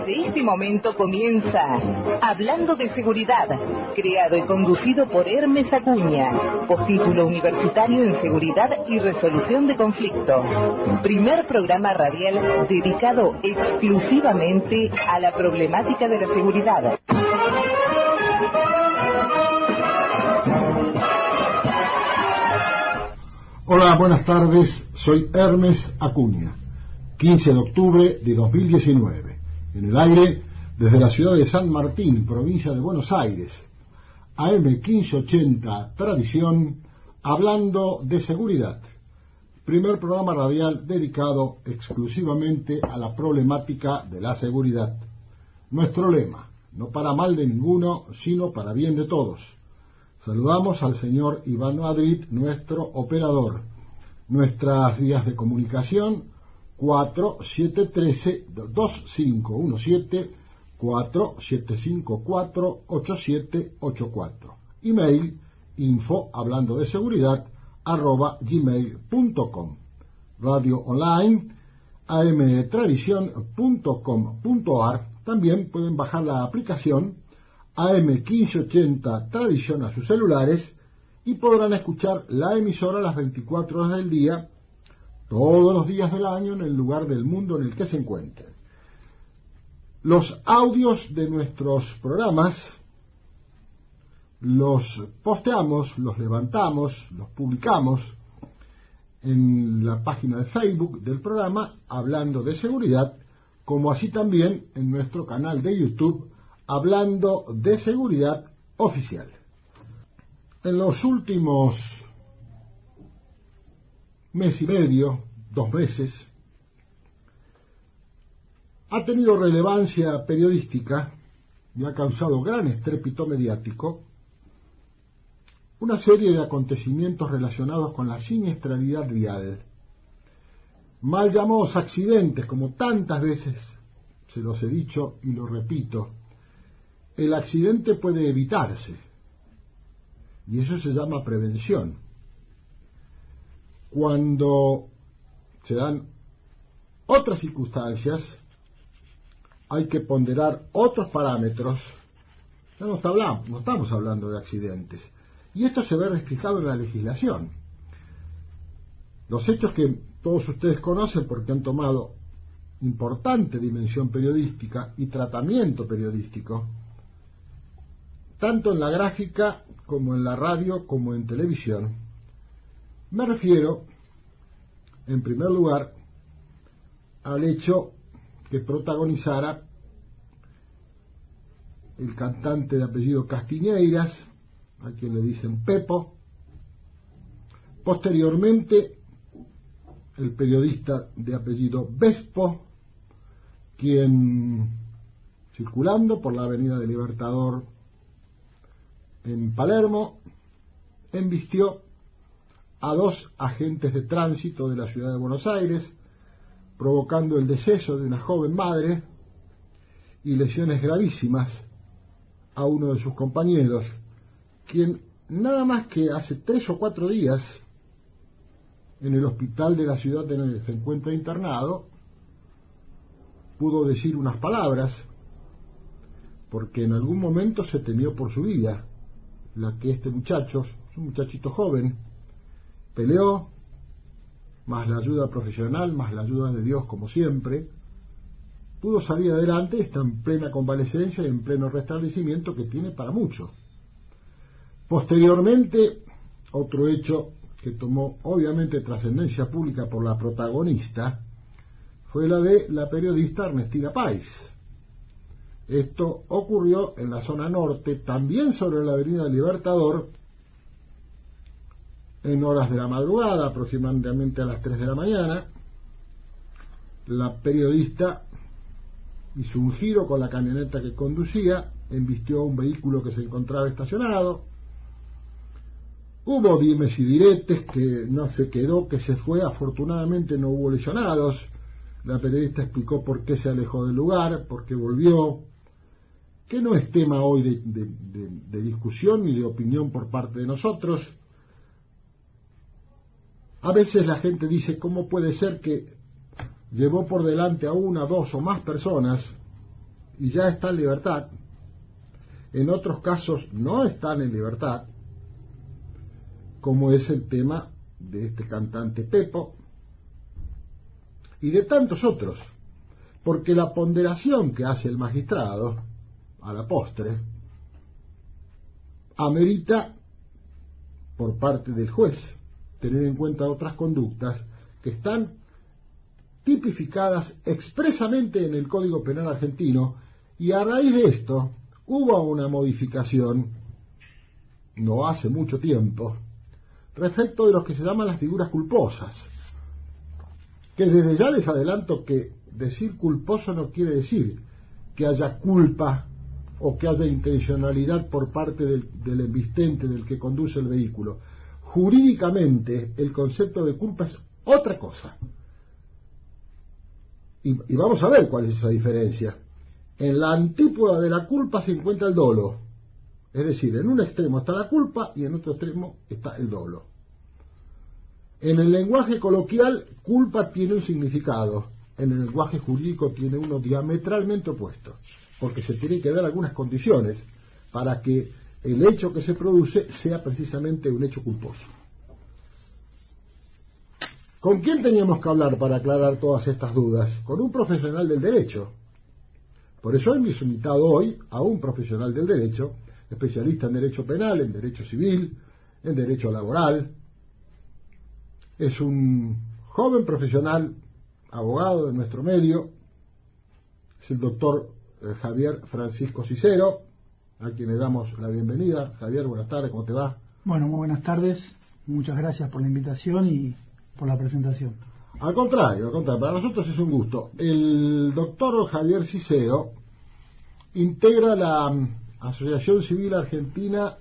Desde este momento comienza Hablando de Seguridad, creado y conducido por Hermes Acuña, postítulo universitario en Seguridad y Resolución de Conflictos. Primer programa radial dedicado exclusivamente a la problemática de la seguridad. Hola, buenas tardes, soy Hermes Acuña, 15 de octubre de 2019, en el aire desde la ciudad de San Martín, provincia de Buenos Aires, AM 1580, Tradición, hablando de seguridad, primer programa radial dedicado exclusivamente a la problemática de la seguridad. Nuestro lema, no para mal de ninguno, sino para bien de todos. Saludamos al señor Iván Madrid, nuestro operador. Nuestras vías de comunicación 4713-2517, 4754-8784. Email info hablando de seguridad @gmail.com. Radio online amtradición.com.ar. También pueden bajar la aplicación AM 1580 Tradición a sus celulares y podrán escuchar la emisora a las 24 horas del día, todos los días del año, en el lugar del mundo en el que se encuentren. Los audios de nuestros programas los posteamos, los levantamos, los publicamos en la página de Facebook del programa Hablando de Seguridad, como así también en nuestro canal de YouTube Hablando de Seguridad Oficial. En los últimos mes y medio, 2 meses, ha tenido relevancia periodística y ha causado gran estrépito mediático una serie de acontecimientos relacionados con la siniestralidad vial, mal llamados accidentes, como tantas veces se los he dicho y lo repito. El accidente puede evitarse, y eso se llama prevención. Cuando se dan otras circunstancias, hay que ponderar otros parámetros. Ya no estamos hablando de accidentes, y esto se ve reflejado en la legislación. Los hechos que todos ustedes conocen porque han tomado importante dimensión periodística y tratamiento periodístico, tanto en la gráfica como en la radio como en televisión. Me refiero, en primer lugar, al hecho que protagonizara el cantante de apellido Castiñeiras, a quien le dicen Pepo, posteriormente el periodista de apellido Vespo, quien, circulando por la avenida del Libertador en Palermo, embistió a 2 agentes de tránsito de la ciudad de Buenos Aires, provocando el deceso de una joven madre y lesiones gravísimas a uno de sus compañeros, quien nada más que hace 3 o 4 días en el hospital de la ciudad en el que se encuentra internado pudo decir unas palabras, porque en algún momento se temió por su vida, la que este muchacho, un muchachito joven, peleó, más la ayuda profesional, más la ayuda de Dios como siempre, pudo salir adelante, está en plena convalecencia y en pleno restablecimiento que tiene para mucho. Posteriormente, otro hecho que tomó obviamente trascendencia pública por la protagonista fue la de la periodista Ernestina Páez. Esto ocurrió en la zona norte, también sobre la avenida Libertador, en horas de la madrugada, aproximadamente a las 3 de la mañana. La periodista hizo un giro con la camioneta que conducía, embistió un vehículo que se encontraba estacionado. Hubo dimes y diretes, que no se quedó, que se fue. Afortunadamente no hubo lesionados. La periodista explicó por qué se alejó del lugar, por qué volvió, que no es tema hoy de discusión ni de opinión por parte de nosotros. A veces la gente dice, ¿cómo puede ser que llevó por delante a 1, 2 o más personas y ya está en libertad, en otros casos no están en libertad, como es el tema de este cantante Pepo y de tantos otros, porque la ponderación que hace el magistrado a la postre amerita por parte del juez tener en cuenta otras conductas que están tipificadas expresamente en el Código Penal argentino, y a raíz de esto hubo una modificación no hace mucho tiempo respecto de lo que se llaman las figuras culposas, que desde ya les adelanto que decir culposo no quiere decir que haya culpa o que haya intencionalidad por parte del embistente, del que conduce el vehículo. Jurídicamente el concepto de culpa es otra cosa, y vamos a ver cuál es esa diferencia. En la antípoda de la culpa se encuentra el dolo, es decir, en un extremo está la culpa y en otro extremo está el dolo. En el lenguaje coloquial, culpa tiene un significado, en el lenguaje jurídico tiene uno diametralmente opuesto, porque se tienen que dar algunas condiciones para que el hecho que se produce sea precisamente un hecho culposo. ¿Con quién teníamos que hablar para aclarar todas estas dudas? Con un profesional del derecho. Por eso hemos invitado hoy a un profesional del derecho, especialista en derecho penal, en derecho civil, en derecho laboral. Es un joven profesional, abogado de nuestro medio, es el doctor Javier Francisco Cicero, a quien le damos la bienvenida. Javier, buenas tardes, ¿cómo te va? Bueno, muy buenas tardes, muchas gracias por la invitación y por la presentación. Al contrario, para nosotros es un gusto. El doctor Javier Cicero integra la Asociación Civil Argentina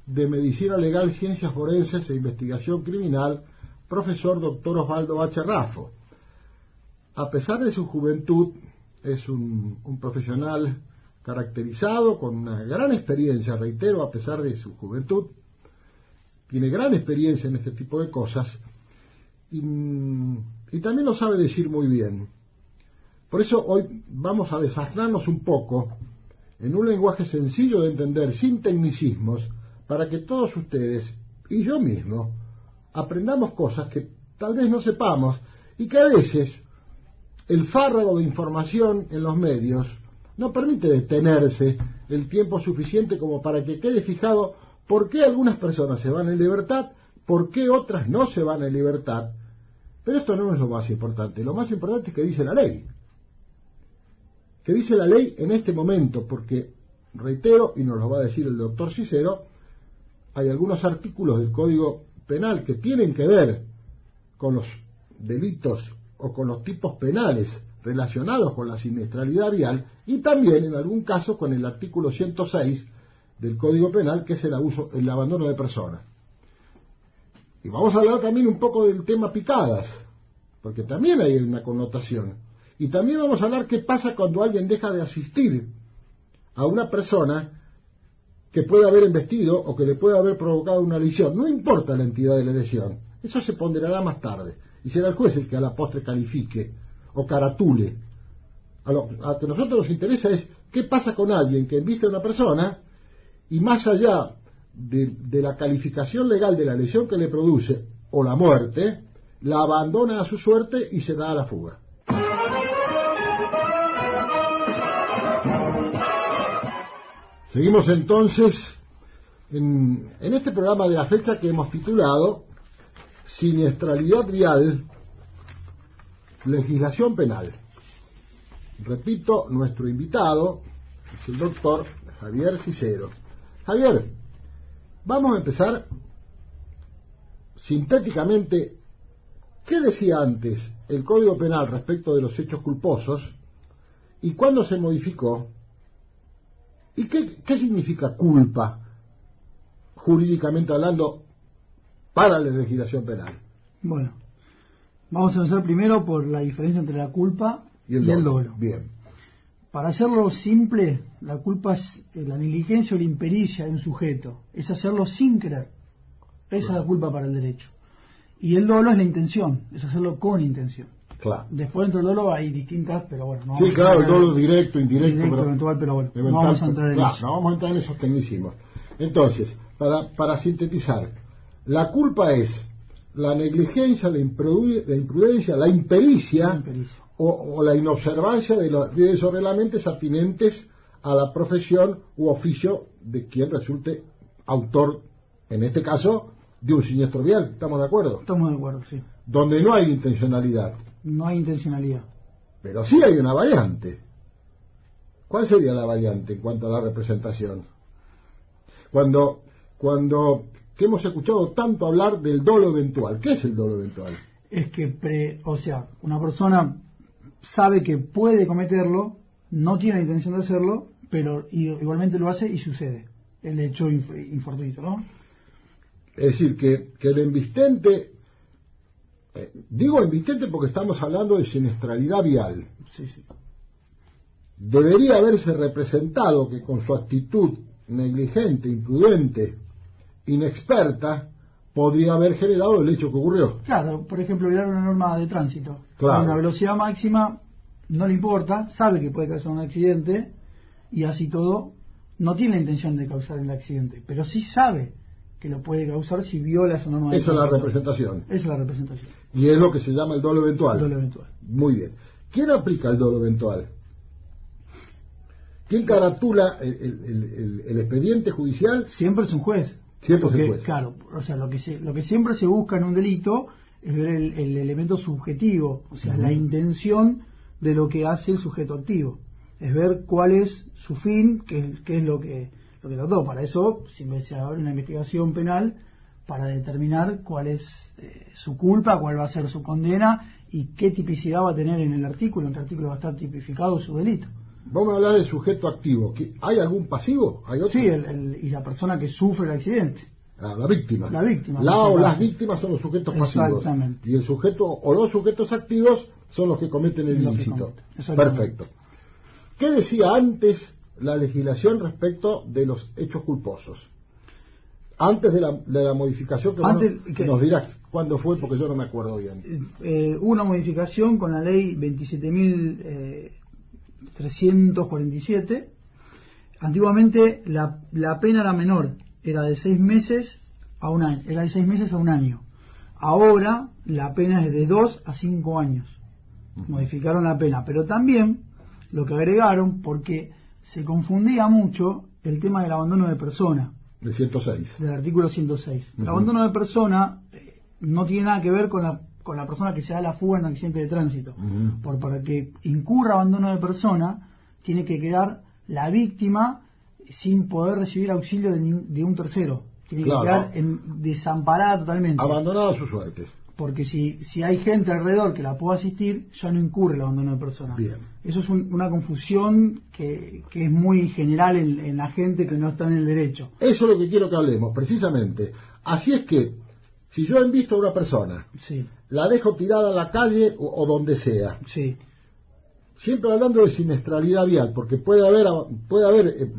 de Medicina Legal, Ciencias Forenses e Investigación Criminal, profesor doctor Osvaldo Bacherrafo. A pesar de su juventud, es un profesional caracterizado con una gran experiencia, reitero, a pesar de su juventud, tiene gran experiencia en este tipo de cosas y también lo sabe decir muy bien. Por eso hoy vamos a desasnarnos un poco en un lenguaje sencillo de entender, sin tecnicismos, para que todos ustedes y yo mismo aprendamos cosas que tal vez no sepamos y que a veces el fárrago de información en los medios no permite detenerse el tiempo suficiente como para que quede fijado por qué algunas personas se van en libertad, por qué otras no se van en libertad. Pero esto no es lo más importante. Lo más importante es que dice la ley. Que dice la ley en este momento, porque, reitero, y nos lo va a decir el doctor Cicero, hay algunos artículos del Código Penal que tienen que ver con los delitos o con los tipos penales relacionados con la siniestralidad vial, y también en algún caso con el artículo 106 del Código Penal, que es el abandono de personas. Y vamos a hablar también un poco del tema picadas, porque también hay una connotación. Y también vamos a hablar qué pasa cuando alguien deja de asistir a una persona que puede haber embestido o que le puede haber provocado una lesión. No importa la entidad de la lesión, eso se ponderará más tarde. Y será el juez el que a la postre califique o caratule. A que a nosotros nos interesa es qué pasa con alguien que embiste a una persona y más allá de la calificación legal de la lesión que le produce o la muerte, la abandona a su suerte y se da a la fuga. Seguimos entonces en este programa de la fecha que hemos titulado Siniestralidad Vial, Legislación Penal. Repito, nuestro invitado es el doctor Javier Cicero. Javier, vamos a empezar sintéticamente. ¿Qué decía antes el Código Penal respecto de los hechos culposos y cuándo se modificó? ¿Y qué significa culpa, jurídicamente hablando, para la legislación penal? Bueno, vamos a empezar primero por la diferencia entre la culpa y el dolo. Bien. Para hacerlo simple, la culpa es la negligencia o la impericia de un sujeto, es hacerlo sin querer. Esa es la culpa para el derecho. Y el dolo es la intención, es hacerlo con intención. Claro. Después dentro del dolo hay distintas, pero bueno. No Sí, claro, el dolo directo, indirecto. Directo, pero, eventual, pero bueno, eventual, no vamos a entrar en claro, eso. no vamos a entrar en esos tecnicismos. Entonces, para sintetizar, la culpa es la negligencia, la imprudencia, la impericia, o la inobservancia de esos reglamentos atinentes a la profesión u oficio de quien resulte autor, en este caso, de un siniestro vial. ¿Estamos de acuerdo? Estamos de acuerdo, sí. Donde no hay intencionalidad. No hay intencionalidad. Pero sí hay una variante. ¿Cuál sería la variante en cuanto a la representación? Cuando que hemos escuchado tanto hablar del dolo eventual. ¿Qué es el dolo eventual? Es que, una persona sabe que puede cometerlo, no tiene la intención de hacerlo, pero igualmente lo hace y sucede. El hecho infortuito, ¿no? Es decir, que el embistente, digo embistente porque estamos hablando de siniestralidad vial. Sí, sí. Debería haberse representado que con su actitud negligente, imprudente, inexperta, podría haber generado el hecho que ocurrió. Claro, por ejemplo, violar una norma de tránsito. Claro. A una velocidad máxima no le importa, sabe que puede causar un accidente y así todo no tiene la intención de causar el accidente, pero sí sabe que lo puede causar si viola esa norma de Esa es tránsito. la representación. Esa es la representación. Y es lo que se llama el dolo eventual. El dolo eventual. Muy bien. ¿Quién aplica el dolo eventual? ¿Quién caratula el expediente judicial? Siempre es un juez. Siempre es Porque, un juez. Claro, o sea, lo que siempre se busca en un delito es ver el elemento subjetivo, o sea, la intención de lo que hace el sujeto activo. Es ver cuál es su fin, qué es lo que trató. Para eso se abre una investigación penal para determinar cuál es su culpa, cuál va a ser su condena y qué tipicidad va a tener en el artículo, en qué artículo va a estar tipificado su delito. Vamos a hablar del sujeto activo. ¿Hay algún pasivo? ¿Hay otro? Sí, y la persona que sufre el accidente. La víctima. La víctima. La o las víctimas son los sujetos pasivos. Exactamente. Y el sujeto o los sujetos activos son los que cometen el ilícito. Perfecto. ¿Qué decía antes la legislación respecto de los hechos culposos? Antes de la modificación que nos dirás cuándo fue, porque yo no me acuerdo bien. Una modificación con la ley 27.347. Antiguamente la pena era menor, era de 6 meses a un año. Era de 6 meses a un año. Ahora la pena es de 2 a 5 años. Modificaron la pena, pero también lo que agregaron, porque se confundía mucho el tema del abandono de persona. Del 106. Del artículo 106. El abandono de persona no tiene nada que ver con la persona que se da la fuga en un accidente de tránsito. Para que incurra abandono de persona, tiene que quedar la víctima sin poder recibir auxilio de un tercero. Tiene que quedar desamparada totalmente. Abandonada a su suerte. Porque si hay gente alrededor que la pueda asistir, ya no incurre el abandono de persona. Bien. Eso es una confusión que es muy general en la gente que no está en el derecho. Eso es lo que quiero que hablemos, precisamente. Así es que, si yo invisto a una persona, sí, la dejo tirada a la calle o donde sea, sí, siempre hablando de siniestralidad vial, porque puede haber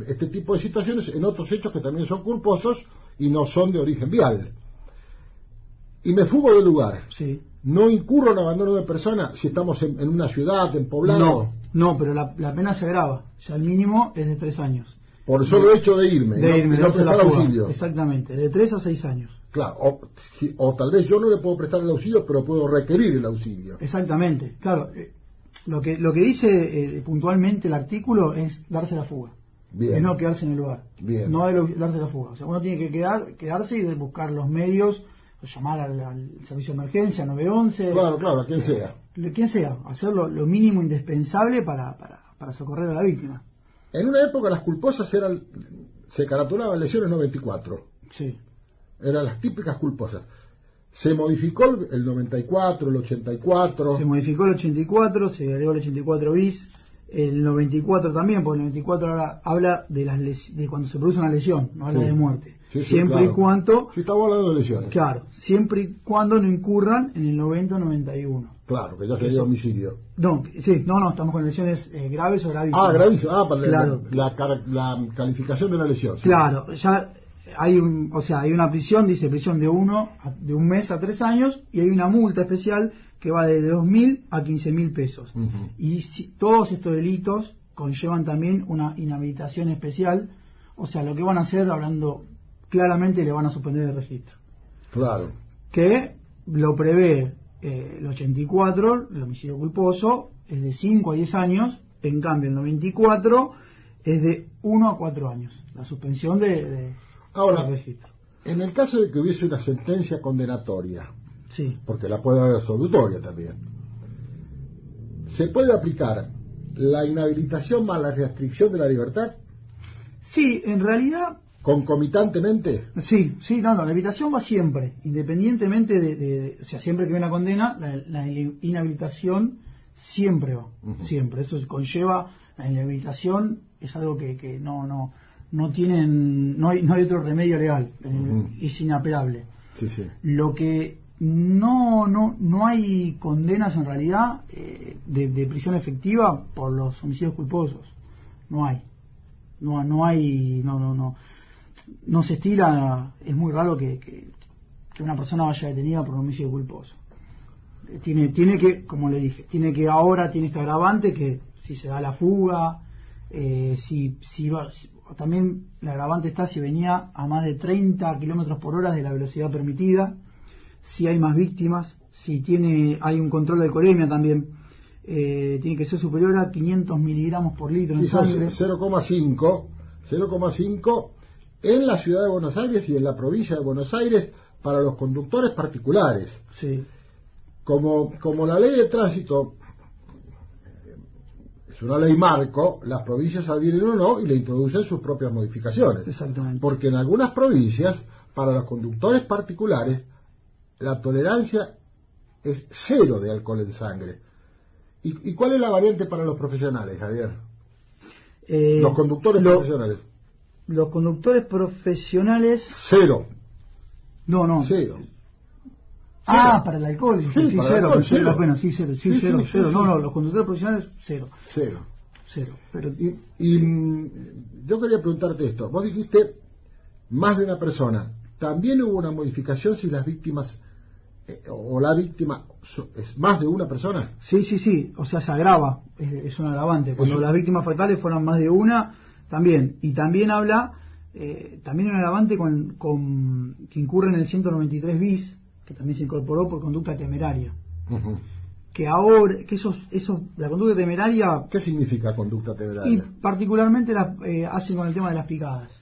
este tipo de situaciones en otros hechos que también son culposos y no son de origen vial. Y me fugo del lugar. Sí. ¿No incurro en abandono de persona si estamos en una ciudad, en poblado? No, pero la pena se agrava. Ya el mínimo es de 3 años. Por el solo hecho de irme, no prestar auxilio. Exactamente, de 3 a 6 años. Claro, o tal vez yo no le puedo prestar el auxilio, pero puedo requerir el auxilio. Exactamente, claro. Lo que dice puntualmente el artículo es darse la fuga. Bien. Es no quedarse en el lugar. Bien. No darse la fuga. O sea, uno tiene que quedarse y buscar los medios, llamar al servicio de emergencia, 911. Claro, a quien sea. Quien sea, hacer lo mínimo indispensable para socorrer a la víctima. En una época las culposas se caratulaban lesiones 94. Sí. Eran las típicas culposas. Se modificó el 94, el 84. Se modificó el 84, se agregó el 84 bis. El 94 también, porque el 94 ahora habla de cuando se produce una lesión, no habla de muerte. Siempre y cuando... Sí, estamos hablando de lesiones. Claro, siempre y cuando no incurran en el 90-91. Claro, que ya sería homicidio. No, estamos con lesiones graves o gravísimas. Gravísimas. Para claro. la calificación de la lesión. Sí. Claro, ya hay una prisión, dice prisión de un mes a 3 años, y hay una multa especial que va de 2.000 a 15.000 pesos. Y todos estos delitos conllevan también una inhabilitación especial, o sea, lo que van a hacer, hablando claramente, le van a suspender el registro. Claro. Que lo prevé el 84, el homicidio culposo, es de 5 a 10 años, en cambio el 94 es de 1 a 4 años, la suspensión Ahora, del registro. En el caso de que hubiese una sentencia condenatoria, Sí. porque la puede haber absolutoria también, ¿se puede aplicar la inhabilitación más la restricción de la libertad Sí, en realidad... concomitantemente? Sí, no, la inhabilitación va siempre, independientemente o sea, siempre que hay una condena, la inhabilitación siempre va, siempre. Eso conlleva, la inhabilitación es algo que no tienen, no hay otro remedio legal, es inapelable. Sí, sí. Lo que no hay condenas en realidad de prisión efectiva por los homicidios culposos, no hay, no se estila, es muy raro que una persona vaya detenida por un homicidio culposo. Tiene que, como le dije, tiene este agravante que si se da la fuga, también el agravante está si venía a más de 30 kilómetros por hora de la velocidad permitida, si hay más víctimas, si hay un control de alcoholemia también, tiene que ser superior a 500 miligramos por litro en sangre. 0,5 en la ciudad de Buenos Aires y en la provincia de Buenos Aires para los conductores particulares. Sí. Como la ley de tránsito es una ley marco, las provincias adhieren o no y le introducen sus propias modificaciones. Exactamente. Porque en algunas provincias, para los conductores particulares, la tolerancia es 0 de alcohol en sangre. ¿Y cuál es la variante para los profesionales, Javier? Los conductores profesionales. Los conductores profesionales... 0. No. 0. Para el alcohol, sí, para cero, el alcohol, pero cero. Bueno, sí, cero. No, los conductores profesionales, cero. Pero... Y yo quería preguntarte esto. Vos dijiste más de una persona. ¿También hubo una modificación si las víctimas o la víctima es más de una persona? Sí. O sea, se agrava, es un agravante. Cuando las víctimas fatales fueron más de una, también. Y también habla, también un agravante con que incurre en el 193 bis, que también se incorporó por conducta temeraria. Que ahora, la conducta temeraria... ¿Qué significa conducta temeraria? Y particularmente hacen con el tema de las picadas.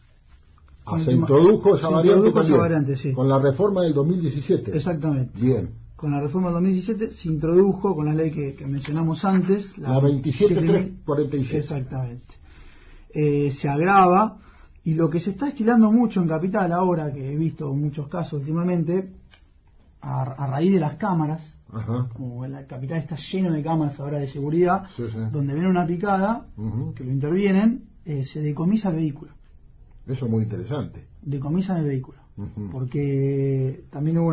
Se introdujo esa variante también, sí. Con la reforma del 2017. Exactamente. Bien. Con la reforma del 2017 se introdujo con la ley que mencionamos antes, la 27347. Exactamente. Se agrava, y lo que se está estilando mucho en Capital ahora, que he visto muchos casos últimamente, a raíz de las cámaras, como la Capital está lleno de cámaras ahora de seguridad, donde ven una picada, que lo intervienen, se decomisa el vehículo. Eso es muy interesante. Decomisan el vehículo, porque también hubo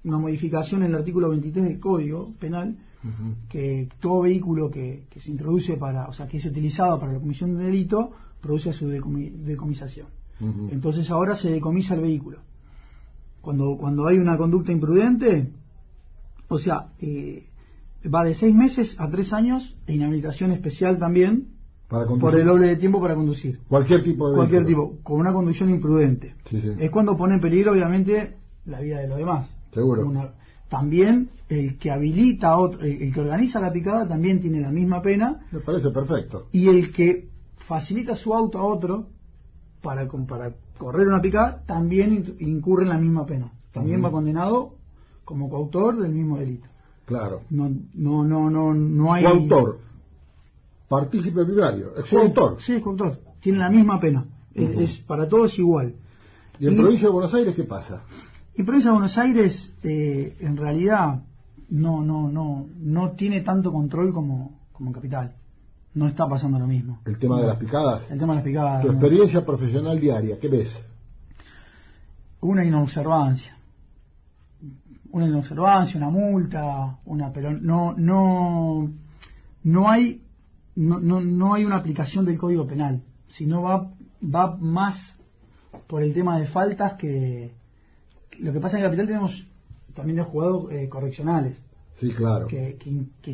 una modificación en el artículo 23 del Código Penal, que todo vehículo que se introduce que es utilizado para la comisión de delito, produce su decomisación. Entonces ahora se decomisa el vehículo. Cuando hay una conducta imprudente, va de 6 meses a 3 años de inhabilitación especial también, por el doble de tiempo para conducir. Cualquier tipo de Cualquier tipo, con una conducción imprudente. Es cuando pone en peligro, obviamente, la vida de los demás. Seguro. También el que habilita a otro, el que organiza la picada también tiene la misma pena. Me parece perfecto. Y el que facilita su auto a otro para correr una picada también incurre en la misma pena. También va condenado como coautor del mismo delito. Claro. No hay... Coautor. Partícipe primario. Es coautor. Sí, es coautor. Tiene la misma pena. Es para todos igual. ¿Y en provincia de Buenos Aires qué pasa? En provincia de Buenos Aires, en realidad, no tiene tanto control como en Capital. No está pasando lo mismo. ¿El tema de las picadas? El tema de las picadas. Tu experiencia profesional diaria, ¿qué ves? Una inobservancia, una multa, pero no hay una aplicación del Código Penal, sino va más por el tema de faltas que lo que pasa en Capital tenemos también los juzgados correccionales. Sí, claro. Que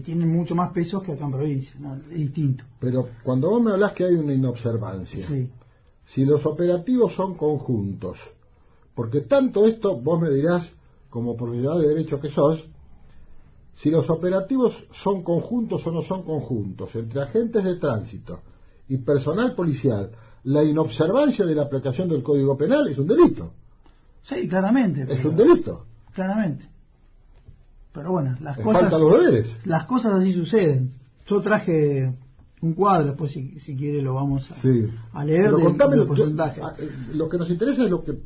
tienen mucho más pesos que acá en provincia, ¿no? Es distinto. Pero cuando vos me hablás que hay una inobservancia, Sí. si los operativos son conjuntos, porque tanto esto, vos me dirás, como profesional de derecho que sos, si los operativos son conjuntos o no son conjuntos, entre agentes de tránsito y personal policial, la inobservancia de la aplicación del Código Penal es un delito. Sí, claramente. Es un delito. Claramente. Pero bueno, Faltan los deberes. Las cosas así suceden. Yo traje un cuadro, después si quiere lo vamos a leer. Pero contame los porcentajes. Lo que nos interesa es lo que...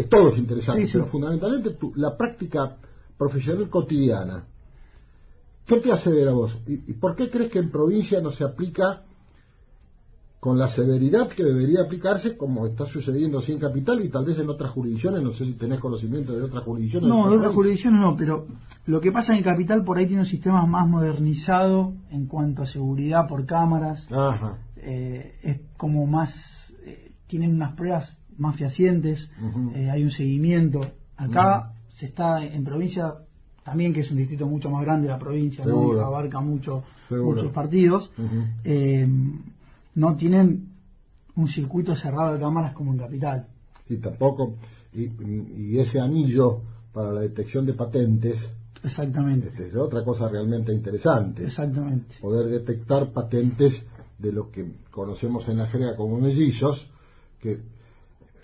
todo es interesante, Sí. pero fundamentalmente la práctica profesional cotidiana. ¿Qué te hace ver a vos? ¿Y por qué crees que en provincia no se aplica con la severidad que debería aplicarse, como está sucediendo así en Capital y tal vez en otras jurisdicciones? No sé si tenés conocimiento de otras jurisdicciones. No, de otras jurisdicciones no, pero lo que pasa en Capital por ahí tiene un sistema más modernizado en cuanto a seguridad por cámaras. Ajá. Es como más... tienen unas pruebas más fehacientes, hay un seguimiento. Acá se está en provincia también, que es un distrito mucho más grande de la provincia, ¿no? Abarca muchos partidos. No tienen un circuito cerrado de cámaras como en Capital. Y tampoco, y ese anillo para la detección de patentes. Exactamente. Es otra cosa realmente interesante. Exactamente. Poder detectar patentes de lo que conocemos en la jerga como mellizos, que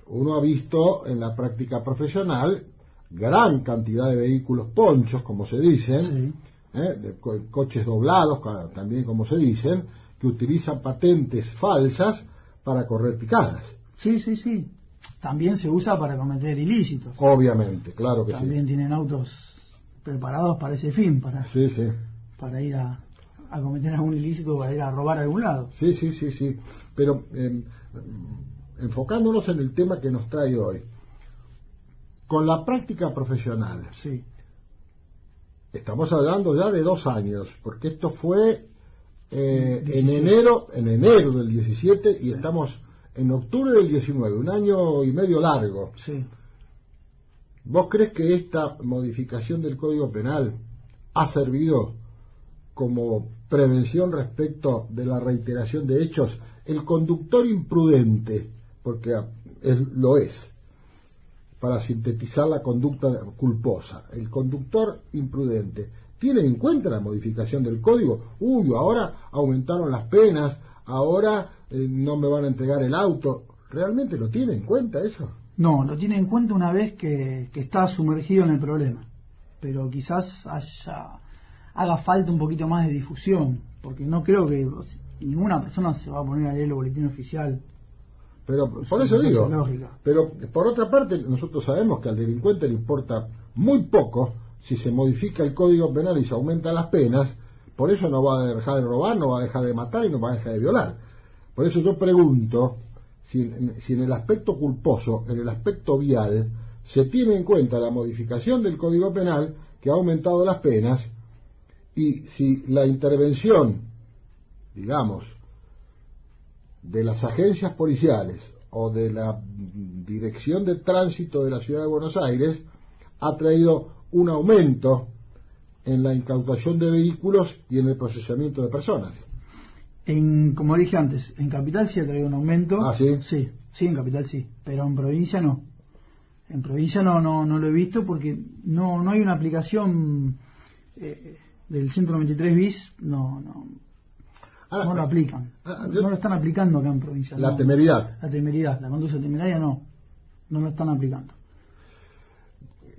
uno ha visto en la práctica profesional gran cantidad de vehículos ponchos, como se dicen, de coches doblados, también como se dicen, que utilizan patentes falsas para correr picadas. Sí. También se usa para cometer ilícitos. Obviamente, claro que también tienen autos preparados para ese fin, para ir a cometer algún ilícito o a ir a robar a algún lado. Sí. Pero enfocándonos en el tema que nos trae hoy, con la práctica profesional, estamos hablando ya de 2 años, porque esto fue en enero del 17 y estamos en octubre del 19, 1 año y medio largo. Sí. ¿Vos crees que esta modificación del Código Penal ha servido como prevención respecto de la reiteración de hechos? El conductor imprudente, porque lo es, para sintetizar la conducta culposa, el conductor imprudente, ¿tiene en cuenta la modificación del código? Ahora aumentaron las penas, ahora no me van a entregar el auto. ¿Realmente lo tiene en cuenta eso? No, lo tiene en cuenta una vez que está sumergido en el problema, pero quizás haga falta un poquito más de difusión, porque no creo que ninguna persona se va a poner a leer el boletín oficial. Pero por eso digo, pero por otra parte nosotros sabemos que al delincuente le importa muy poco si se modifica el Código Penal y se aumentan las penas. Por eso no va a dejar de robar, no va a dejar de matar y no va a dejar de violar. Por eso yo pregunto si en el aspecto culposo, en el aspecto vial, se tiene en cuenta la modificación del Código Penal que ha aumentado las penas, y si la intervención, digamos, de las agencias policiales o de la Dirección de Tránsito de la Ciudad de Buenos Aires ha traído un aumento en la incautación de vehículos y en el procesamiento de personas. Como dije antes, en Capital sí ha traído un aumento. ¿Ah, sí? Sí, en Capital sí, pero en provincia no. En provincia no lo he visto porque no hay una aplicación del 193 bis, no lo aplican. No lo están aplicando acá en provincia. La temeridad. La temeridad, la conducta temeraria no lo están aplicando.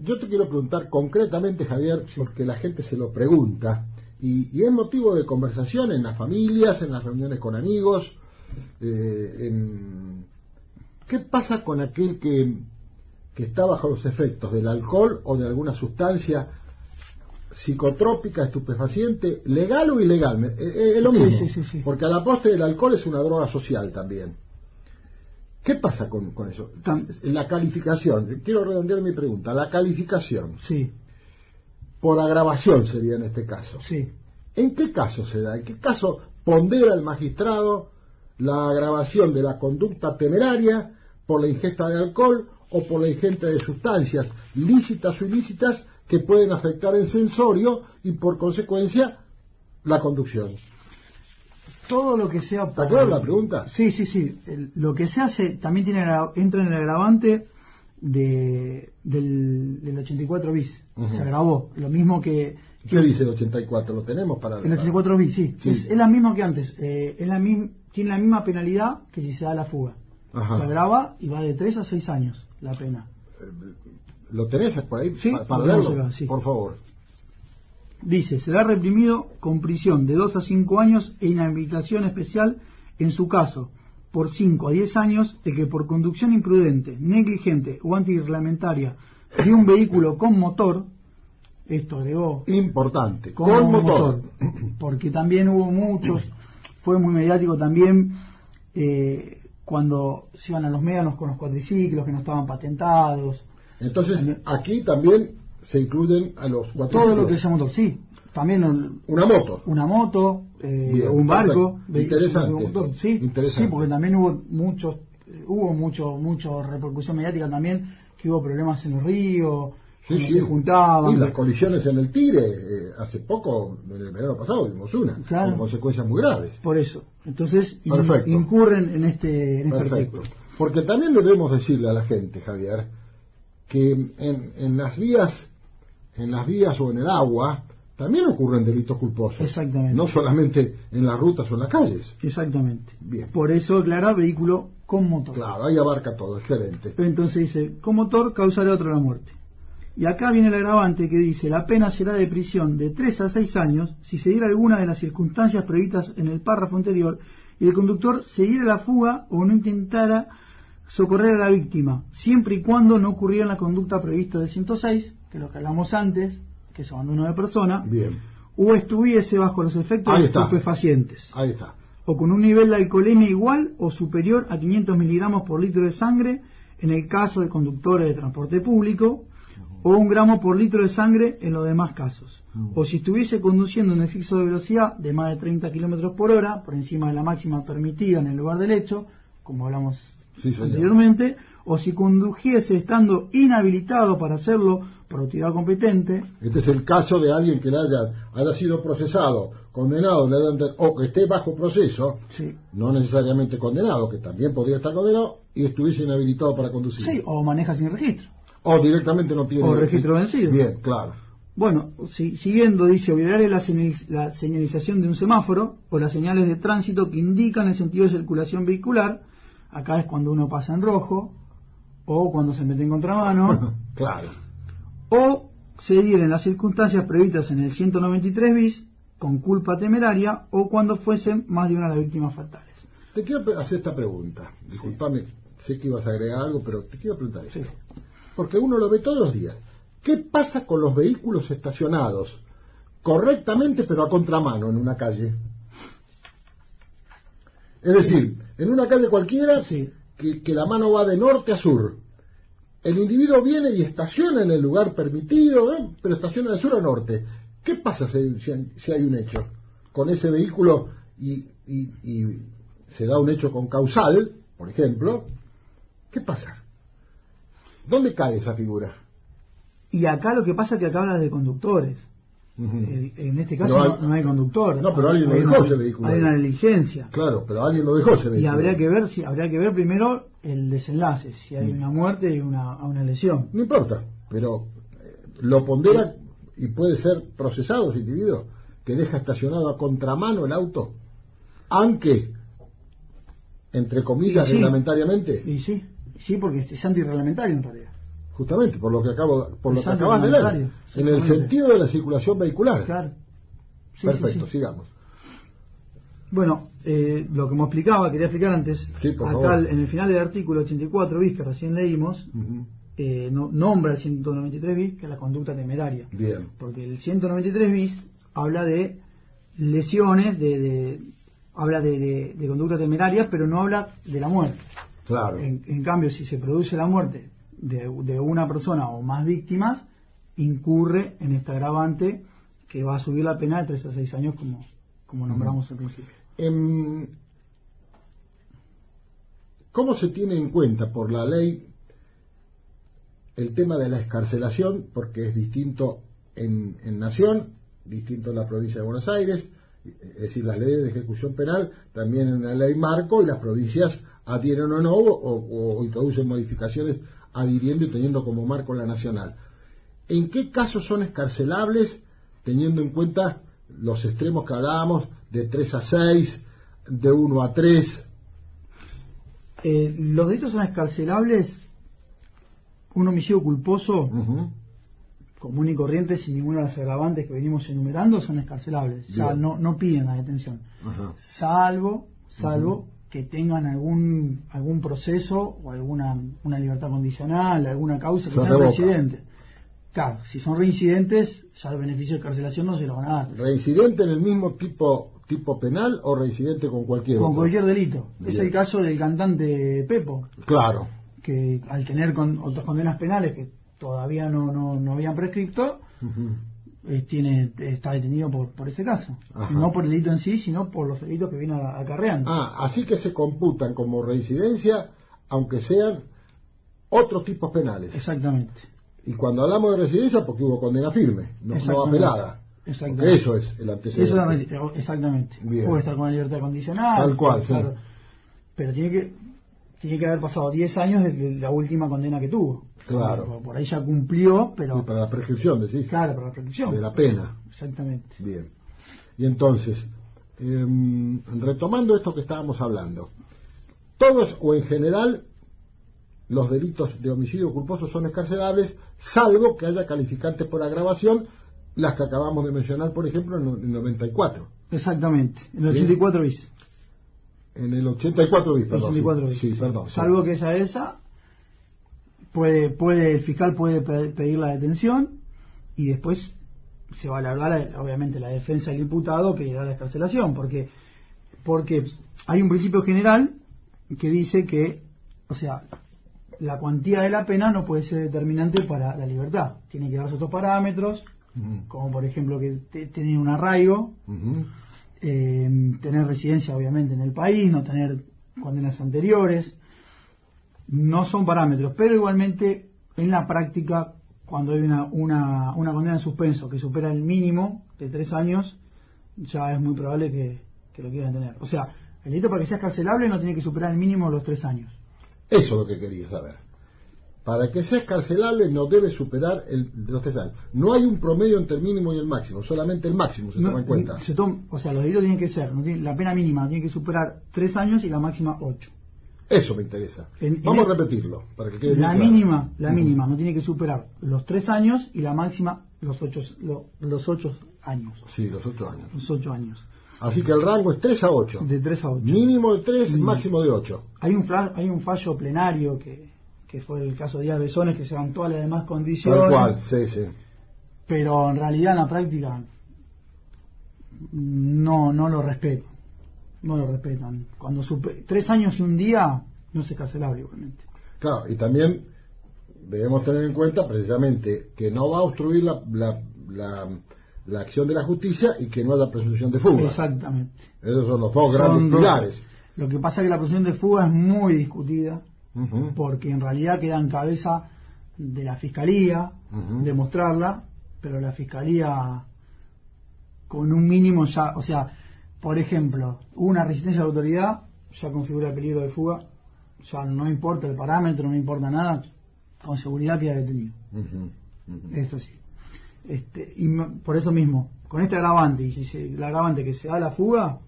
Yo te quiero preguntar concretamente, Javier, porque la gente se lo pregunta, y es motivo de conversación en las familias, en las reuniones con amigos. ¿Qué pasa con aquel que está bajo los efectos del alcohol o de alguna sustancia psicotrópica, estupefaciente, legal o ilegal? Es lo mismo, sí. Porque a la postre el alcohol es una droga social también. ¿Qué pasa con eso? La calificación, quiero redondear mi pregunta, la calificación. Sí. Por agravación sería en este caso. Sí. ¿En qué caso se da? ¿En qué caso pondera el magistrado la agravación de la conducta temeraria por la ingesta de alcohol o por la ingesta de sustancias lícitas o ilícitas que pueden afectar el sensorio y por consecuencia la conducción. Todo lo que sea... ¿Está clara la pregunta? Sí. Lo que se hace también entra en el agravante del 84 bis. Se agravó. Lo mismo que... ¿Qué dice el 84? ¿Lo tenemos para...? El 84 bis, sí. Es la misma que antes. Tiene la misma penalidad que si se da la fuga. Ajá. Se agrava y va de 3 a 6 años la pena. ¿Lo tenés por ahí? Sí, para leerlo, acá, sí. por favor. Dice, será reprimido con prisión de 2 a 5 años e inhabilitación especial en su caso, por 5 a 10 años, de que por conducción imprudente, negligente o antirreglamentaria de un vehículo con motor, esto agregó... Importante, con motor. Porque también hubo muchos, fue muy mediático también cuando se iban a los médanos con los cuatriciclos que no estaban patentados. Entonces, aquí también se incluyen a los cuatriciclos. Todo lo que sea motor, sí. También una moto, un barco, interesante, sí, interesante. Sí, porque también hubo mucha repercusión mediática también, que hubo problemas en el río, se juntaban. Y las colisiones en el Tigre, hace poco, en el verano pasado, vimos una, con consecuencias muy graves. Por eso, entonces incurren en este artículo. Porque también debemos decirle a la gente, Javier, que en las vías o en el agua también ocurren delitos culposos. Exactamente. No solamente en las rutas o en las calles. Exactamente. Bien. Por eso aclara vehículo con motor. Claro, ahí abarca todo, excelente. Entonces dice, con motor causará otro la muerte. Y acá viene el agravante que dice, la pena será de prisión de 3 a 6 años si se diera alguna de las circunstancias previstas en el párrafo anterior y el conductor se diera la fuga o no intentara socorrer a la víctima, siempre y cuando no ocurriera la conducta prevista del 106, que es lo que hablamos antes, que es abandono de persona, bien, o estuviese bajo los efectos de estupefacientes. Ahí está. O con un nivel de alcoholemia igual o superior a 500 miligramos por litro de sangre en el caso de conductores de transporte público, o 1 gramo por litro de sangre en los demás casos. O si estuviese conduciendo en exceso de velocidad de más de 30 kilómetros por hora, por encima de la máxima permitida en el lugar del hecho, como hablamos anteriormente, o si condujese estando inhabilitado para hacerlo por autoridad competente. Este es el caso de alguien que haya sido procesado, condenado, o que esté bajo proceso, no necesariamente condenado, que también podría estar condenado, y estuviese inhabilitado para conducir. Sí, o maneja sin registro. O directamente no tiene... O registro vencido. Bien, claro. Bueno, siguiendo, dice, violar la señalización de un semáforo o las señales de tránsito que indican el sentido de circulación vehicular. Acá es cuando uno pasa en rojo, o cuando se mete en contramano. Claro. O se dieren las circunstancias previstas en el 193 bis, con culpa temeraria, o cuando fuesen más de una de las víctimas fatales. Te quiero hacer esta pregunta. Disculpame, sé que ibas a agregar algo, pero te quiero preguntar esto. Porque uno lo ve todos los días. ¿Qué pasa con los vehículos estacionados correctamente pero a contramano en una calle? Es decir, en una calle cualquiera que la mano va de norte a sur. El individuo viene y estaciona en el lugar permitido, pero estaciona de sur a norte. ¿Qué pasa si hay un hecho con ese vehículo y se da un hecho con causal, por ejemplo? ¿Qué pasa? ¿Dónde cae esa figura? Y acá lo que pasa es que acá habla de conductores. En este caso no hay conductor. No, pero alguien lo dejó ese vehículo. Hay una negligencia. Claro, pero alguien lo dejó ese vehículo. Y habría que ver primero el desenlace, si hay una muerte y una lesión. No importa, pero lo pondera y puede ser procesado ese individuo que deja estacionado a contramano el auto, aunque, entre comillas, reglamentariamente. Y sí, porque es antirreglamentario en realidad. Justamente, por lo que acabas de leer, en el sentido de la circulación vehicular. Claro. Perfecto, sigamos. Bueno, lo que me quería explicar antes, acá en el final del artículo 84 bis que recién leímos, nombra el 193 bis, que es la conducta temeraria. Bien. Porque el 193 bis habla de lesiones, habla de conducta temeraria, pero no habla de la muerte. Claro. En cambio, si se produce la muerte de una persona o más víctimas, incurre en este agravante que va a subir la pena de 3 a 6 años como nombramos al principio. ¿cómo se tiene en cuenta por la ley el tema de la excarcelación? Porque es distinto en Nación, distinto en la provincia de Buenos Aires, es decir, las leyes de ejecución penal también en la ley marco, y las provincias adhieren o no, o introducen modificaciones adhiriendo y teniendo como marco la nacional. ¿En qué casos son excarcelables, teniendo en cuenta los extremos que hablábamos, de 3 a 6, de 1 a 3? Los delitos son excarcelables. Un homicidio culposo, común y corriente, sin ninguna de las agravantes que venimos enumerando, son excarcelables. O sea, no piden la detención. Salvo que tengan algún proceso o una libertad condicional, alguna causa, que sean reincidentes. Claro, si son reincidentes, ya el beneficio de excarcelación no se lo van a dar. ¿Reincidente en el mismo tipo penal o reincidente con cualquier otro? Con cualquier delito. Bien. Es el caso del cantante Pepo. Claro. Que al tener otras condenas penales que todavía no habían prescripto, está detenido por ese caso. Ajá. No por el delito en sí, sino por los delitos que viene acarreando. Así que se computan como reincidencia, aunque sean otros tipos penales. Exactamente. Y cuando hablamos de residencia, porque hubo condena firme, no apelada. Exactamente. Porque eso es el antecedente. Exactamente. Bien. Puede estar con la libertad condicional. Tal cual, sí. Pero tiene que haber pasado 10 años desde la última condena que tuvo. Claro. Por ahí ya cumplió, pero... Sí, para la prescripción, decís. Claro, para la prescripción. De la pena. Exactamente. Bien. Y entonces, retomando esto que estábamos hablando, todos o en general los delitos de homicidio culposo son excarcelables, salvo que haya calificantes por agravación, las que acabamos de mencionar, por ejemplo, en el 94. Exactamente, en el 84 bis. En el 84 bis, perdón. 84 bis. Sí, perdón. Salvo que esa el fiscal puede pedir la detención y después se va a alargar, obviamente, la defensa del imputado pedirá la excarcelación, porque hay un principio general que dice que, o sea, la cuantía de la pena no puede ser determinante para la libertad. Tiene que darse otros parámetros, como por ejemplo que tener un arraigo, tener residencia obviamente en el país, no tener condenas anteriores. No son parámetros, pero igualmente en la práctica, cuando hay una condena en suspenso que supera el mínimo de 3 años, ya es muy probable que lo quieran tener. O sea, el delito para que sea excarcelable no tiene que superar el mínimo de los 3 años. Eso es lo que quería saber. Para que sea excarcelable no debe superar los 3 años. No hay un promedio entre el mínimo y el máximo, solamente el máximo se toma en cuenta. O sea, los delitos tienen que ser, la pena mínima tiene que superar 3 años y la máxima 8. Eso me interesa. Vamos a repetirlo, para que quede bien claro. La mínima no tiene que superar los 3 años y la máxima los 8 años. Sí, los 8 años. Los 8 años. Así que el rango es 3 a 8. De 3 a 8. Mínimo de 3, máximo de 8. Hay un fallo plenario que fue el caso de Díaz Besones, que se dan todas las demás condiciones. Tal cual, sí. Pero en realidad en la práctica no lo respetan. No lo respetan. Cuando 3 años y un día no es excarcelable igualmente. Claro, y también debemos tener en cuenta precisamente que no va a obstruir la acción de la justicia y que no haya presunción de fuga. Exactamente. Esos son los dos grandes pilares. Lo que pasa es que la presunción de fuga es muy discutida, porque en realidad queda en cabeza de la Fiscalía demostrarla, pero la Fiscalía con un mínimo ya, o sea, por ejemplo, una resistencia a la autoridad ya configura peligro de fuga, ya no importa el parámetro, no importa nada, con seguridad queda detenido. Es así. Y por eso mismo, con este agravante, y si el agravante que se da la fuga,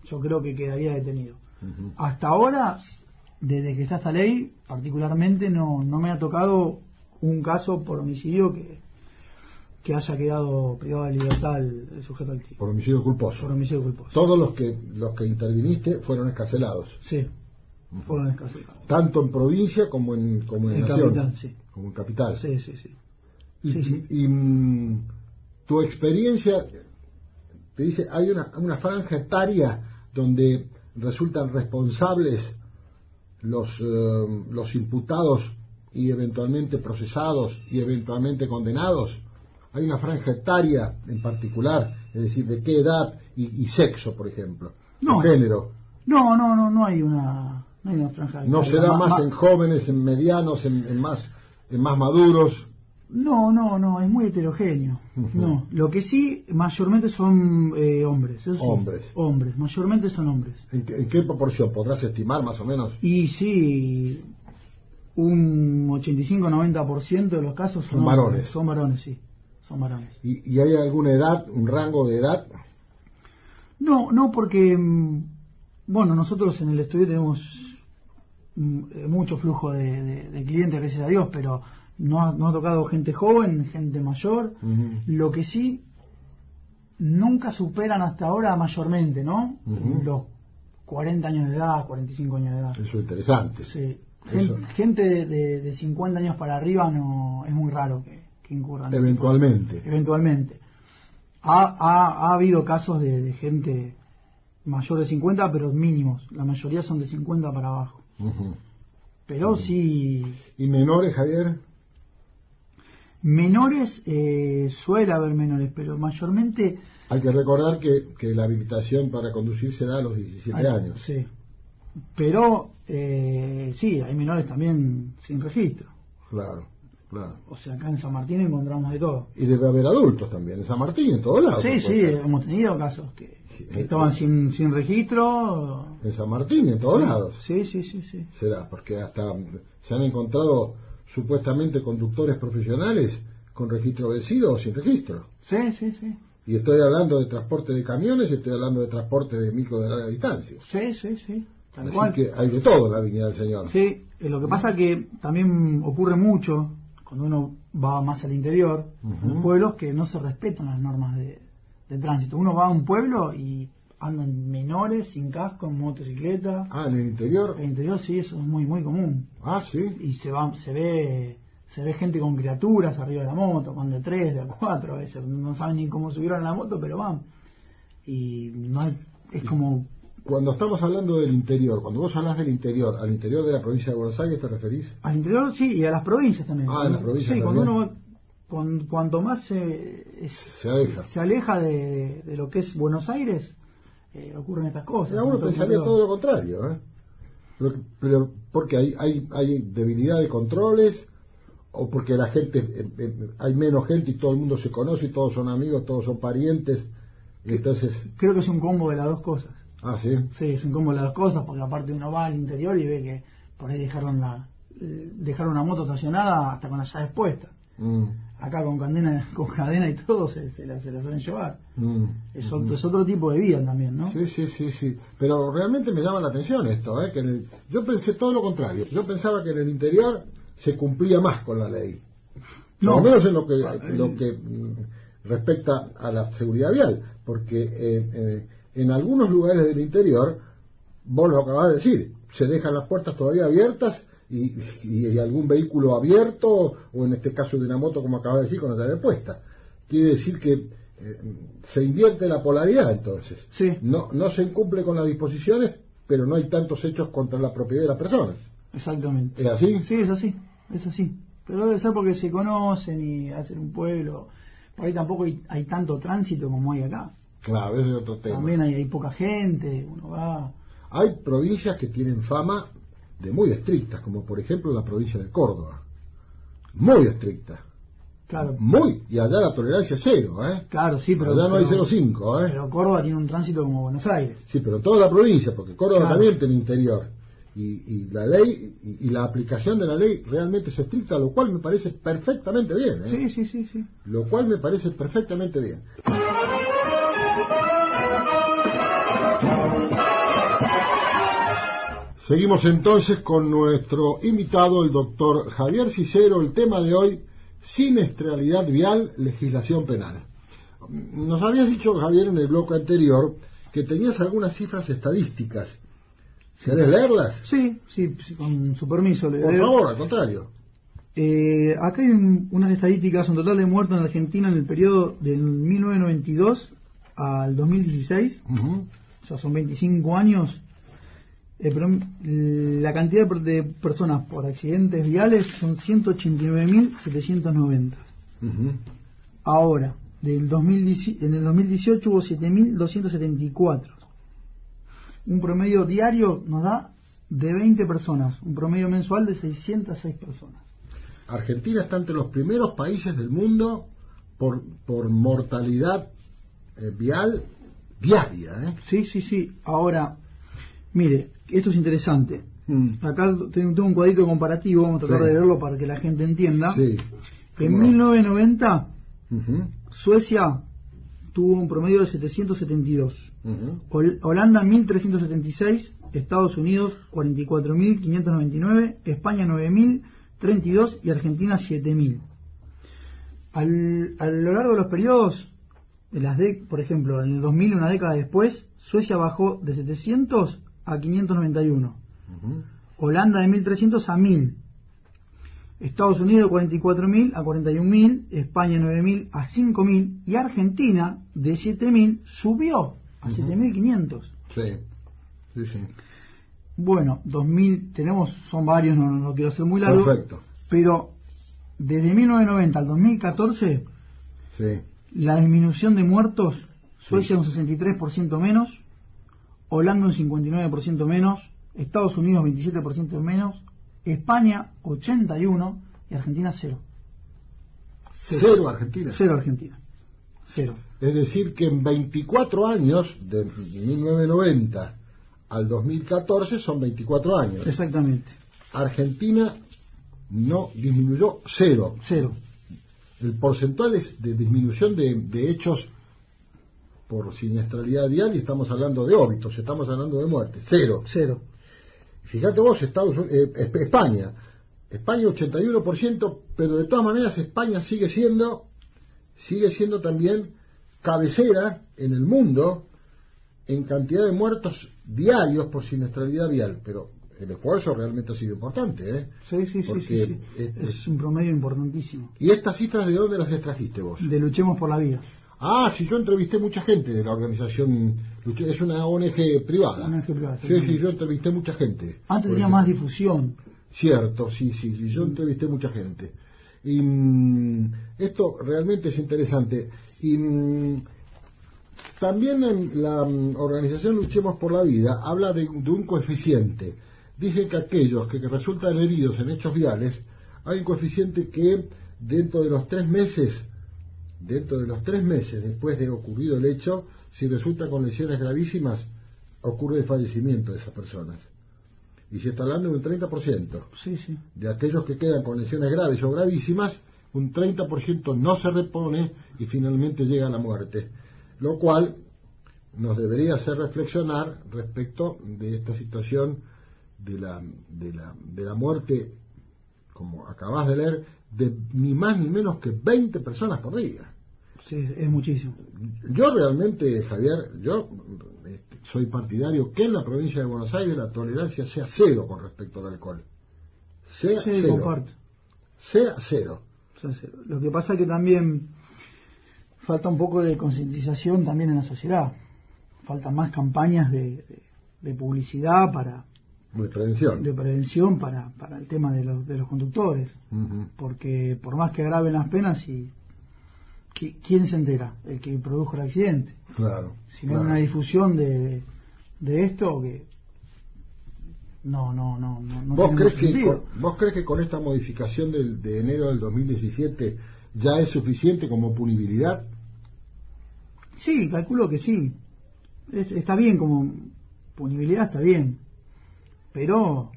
yo creo que quedaría detenido. Hasta ahora, desde que está esta ley, particularmente no me ha tocado un caso por homicidio que haya quedado privado de libertad el sujeto activo. Por homicidio culposo. Por homicidio culposo. Todos los que interviniste fueron excarcelados. Sí, fueron excarcelados. Tanto en provincia como en nación. Capital, sí. Como en capital. Sí. Y tu experiencia te dice, hay una franja etaria donde resultan responsables los imputados y eventualmente procesados y eventualmente condenados. Hay una franja etaria en particular, es decir, de qué edad y sexo, por ejemplo, no, género. No hay una No hay una franja de No carga. se da más en jóvenes, en medianos, en más maduros. No, es muy heterogéneo. No, lo que sí, mayormente son hombres. Eso sí, hombres, mayormente son hombres. ¿En qué proporción? ¿Podrás estimar más o menos? Y sí, un 85-90% de los casos son varones. Son varones, sí, son varones. ¿Y hay alguna edad, un rango de edad? No, porque, bueno, nosotros en el estudio tenemos mucho flujo de clientes, gracias a Dios, pero no ha tocado gente joven, gente mayor. Lo que sí, nunca superan hasta ahora mayormente, ¿no? Los 40 años de edad, 45 años de edad. Eso es interesante. Sí. Gente de 50 años para arriba no es muy raro que incurran. Eventualmente. Ha habido casos de gente mayor de 50, pero mínimos. La mayoría son de 50 para abajo. Pero sí... ¿Y menores, Javier? Menores, suele haber menores, pero mayormente... Hay que recordar que la habilitación para conducir se da a los 17 años. Sí. Pero, sí, hay menores también sin registro. Claro. O sea, acá en San Martín encontramos de todo. Y debe haber adultos también, en San Martín, en todos lados. Sí, hemos tenido casos que estaban sin registro. En San Martín, en todos lados. Sí. Se da, porque hasta se han encontrado supuestamente conductores profesionales con registro vencido o sin registro. Sí. Y estoy hablando de transporte de camiones y estoy hablando de transporte de micro de larga distancia. Sí. Así que hay de todo en la Viña del Señor. Sí, lo que pasa que también ocurre mucho cuando uno va más al interior, en pueblos que no se respetan las normas de tránsito. Uno va a un pueblo y andan menores, sin casco, en motocicleta. Ah, ¿en el interior? En el interior sí, eso es muy común. Ah, sí. Y se ve gente con criaturas arriba de la moto, con de 3, de 4, a veces no saben ni cómo subieron a la moto, pero van. Y no hay, es como... Cuando estamos hablando del interior, cuando vos hablas del interior, ¿al interior de la provincia de Buenos Aires te referís? Al interior sí, y a las provincias también. Ah, en las provincias sí, también. Cuando uno cuanto más se aleja de lo que es Buenos Aires, ocurren estas cosas. Pero uno pensaría todo lo contrario, ¿eh? Pero porque hay debilidad de controles, o porque la gente, hay menos gente y todo el mundo se conoce y todos son amigos, todos son parientes, y entonces... Creo que es un combo de las dos cosas. Ah, ¿sí? Sí, es un combo de las dos cosas, porque aparte uno va al interior y ve que por ahí dejaron una moto estacionada hasta con las llaves puestas. Acá con cadena y todo se la suelen llevar. Es otro tipo de vida también, ¿no? Sí. Pero realmente me llama la atención esto, que yo pensé todo lo contrario. Yo pensaba que en el interior se cumplía más con la ley. Por lo menos en lo que respecta a la seguridad vial, porque en algunos lugares del interior, vos lo acabás de decir, se dejan las puertas todavía abiertas y algún vehículo abierto, o en este caso de una moto, como acabas de decir, con la llave puesta. Quiere decir que se invierte la polaridad, entonces. Sí. No se incumple con las disposiciones, pero no hay tantos hechos contra la propiedad de las personas. Exactamente. ¿Es así? Sí, es así. Pero debe ser porque se conocen y hacen un pueblo. Por ahí tampoco hay tanto tránsito como hay acá. Claro, ese es otro tema. También hay poca gente, uno va... Hay provincias que tienen fama de muy estrictas, como por ejemplo la provincia de Córdoba. Muy estricta. Claro. Y allá la tolerancia es cero, Claro, sí, pero... Allá no hay 0,5, Pero Córdoba tiene un tránsito como Buenos Aires. Sí, pero toda la provincia, porque Córdoba Claro. también tiene interior. Y la ley y la aplicación de la ley realmente es estricta, lo cual me parece perfectamente bien. Sí. Lo cual me parece perfectamente bien. Seguimos entonces con nuestro invitado, el doctor Javier Cicero. El tema de hoy: siniestralidad vial, legislación penal. Nos habías dicho, Javier, en el bloque anterior que tenías algunas cifras estadísticas. ¿Querés leerlas? Sí, con su permiso. Por favor, al contrario. Acá hay unas estadísticas: un total de muertos en Argentina en el periodo del 1992 al 2016, o sea, son 25 años. Pero la cantidad de personas por accidentes viales son 189.790. Ahora, en el 2018 hubo 7.274. Un promedio diario nos da de 20 personas, un promedio mensual de 606 personas. Argentina está entre los primeros países del mundo por mortalidad vial diaria. Sí. Ahora, mire, esto es interesante. Acá tengo un cuadrito comparativo, vamos a tratar de leerlo para que la gente entienda. En 1990, Suecia tuvo un promedio de 772, Holanda 1376, Estados Unidos 44.599, España 9.032 y Argentina 7.000. A lo largo de los periodos, por ejemplo, en el 2000, una década después, Suecia bajó de 700 a 591, Holanda de 1.300 a 1.000, Estados Unidos de 44.000 a 41.000, España 9.000 a 5.000 y Argentina de 7.000 subió a 7.500. Sí. Bueno, 2000 son varios, no quiero ser muy largo. Perfecto. Pero desde 1990 al 2014, la disminución de muertos, Suecia un 63% menos, Holanda un 59% menos, Estados Unidos 27% menos, España 81 y Argentina 0. Cero Argentina. Cero Argentina. Cero. Es decir, que en 24 años, de 1990 al 2014, son 24 años. Exactamente. Argentina no disminuyó, cero. El porcentaje de disminución de hechos por siniestralidad vial, y estamos hablando de óbitos, estamos hablando de muertes, cero. Fíjate vos, España 81%, pero de todas maneras España sigue siendo también cabecera en el mundo en cantidad de muertos diarios por siniestralidad vial, pero el esfuerzo realmente ha sido importante, Sí. Es un promedio importantísimo. ¿Y estas cifras de dónde las extrajiste vos? De Luchemos por la Vida. Sí, yo entrevisté mucha gente de la organización, es una ONG privada. Sí, yo entrevisté mucha gente. Antes tenía más difusión. Cierto, sí, yo entrevisté mucha gente. Y esto realmente es interesante. Y también en la organización Luchemos por la Vida habla de un coeficiente. Dicen que aquellos que resultan heridos en hechos viales, hay un coeficiente que dentro de los 3 meses después de ocurrido el hecho, si resulta con lesiones gravísimas, ocurre el fallecimiento de esas personas. Y se está hablando de un 30%. De aquellos que quedan con lesiones graves o gravísimas, un 30% no se repone y finalmente llega a la muerte. Lo cual nos debería hacer reflexionar respecto de esta situación de la muerte, como acabas de leer, de ni más ni menos que 20 personas por día. Sí, es muchísimo. Yo realmente, Javier, soy partidario que en la provincia de Buenos Aires la tolerancia sea cero con respecto al alcohol. Sea cero. Comparto. Sea cero. Lo que pasa es que también falta un poco de concientización también en la sociedad. Faltan más campañas de publicidad de prevención para el tema de los conductores. Porque por más que agraven las penas, ¿quién se entera? El que produjo el accidente. Claro. Si no hay una difusión de esto, que no ¿Vos crees que con esta modificación de enero del 2017 ya es suficiente como punibilidad? Sí, calculo que sí. Está bien como punibilidad, está bien, pero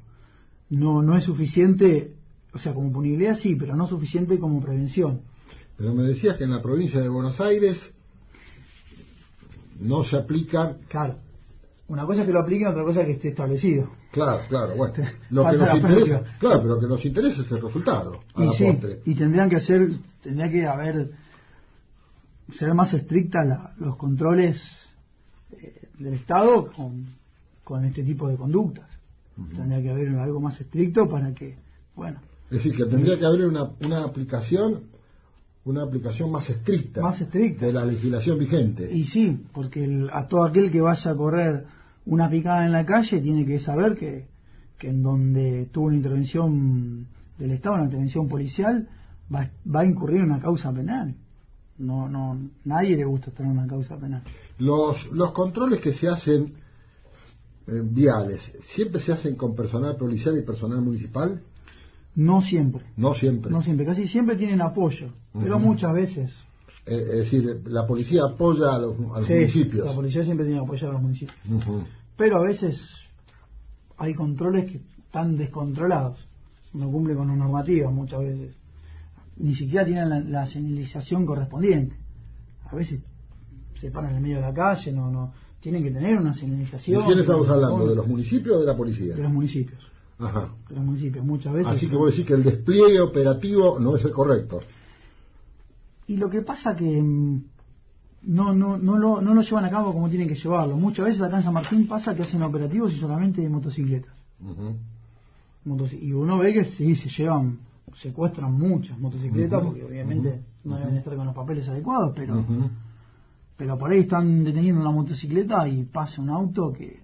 no es suficiente. O sea, como punibilidad sí, pero no suficiente como prevención. Pero me decías que en la provincia de Buenos Aires no se aplica. Claro. Una cosa es que lo apliquen, otra cosa es que esté establecido. Claro, bueno. Lo que nos interesa, pero que nos interesa es el resultado. Y tendría que ser más estrictas los controles del Estado con este tipo de conductas. Tendría que haber algo más estricto para que, es decir, que tendría que haber una aplicación más estricta de la legislación vigente. Y sí, porque a todo aquel que vaya a correr una picada en la calle tiene que saber que en donde tuvo una intervención del Estado, una intervención policial, va a incurrir en una causa penal. Nadie le gusta estar en una causa penal. Los controles que se hacen viales, ¿siempre se hacen con personal policial y personal municipal? No siempre. No siempre. No siempre, casi siempre tienen apoyo, pero muchas veces. Es decir, la policía apoya a los Sí, municipios. la policía siempre tiene que apoyar a los municipios. Pero a veces hay controles que están descontrolados, no cumplen con las normativas muchas veces. Ni siquiera tienen la señalización correspondiente. A veces se paran en el medio de la calle, no tienen que tener una señalización. ¿De quién estamos hablando? ¿De los municipios o de la policía? De los municipios. Ajá. De los municipios, muchas veces. Así que vos decís que el despliegue operativo no es el correcto. Y lo que pasa que no lo llevan a cabo como tienen que llevarlo. Muchas veces acá en San Martín pasa que hacen operativos y solamente de motocicletas. Y uno ve que sí, secuestran muchas motocicletas, porque obviamente no deben estar con los papeles adecuados, pero por ahí están deteniendo una motocicleta y pasa un auto que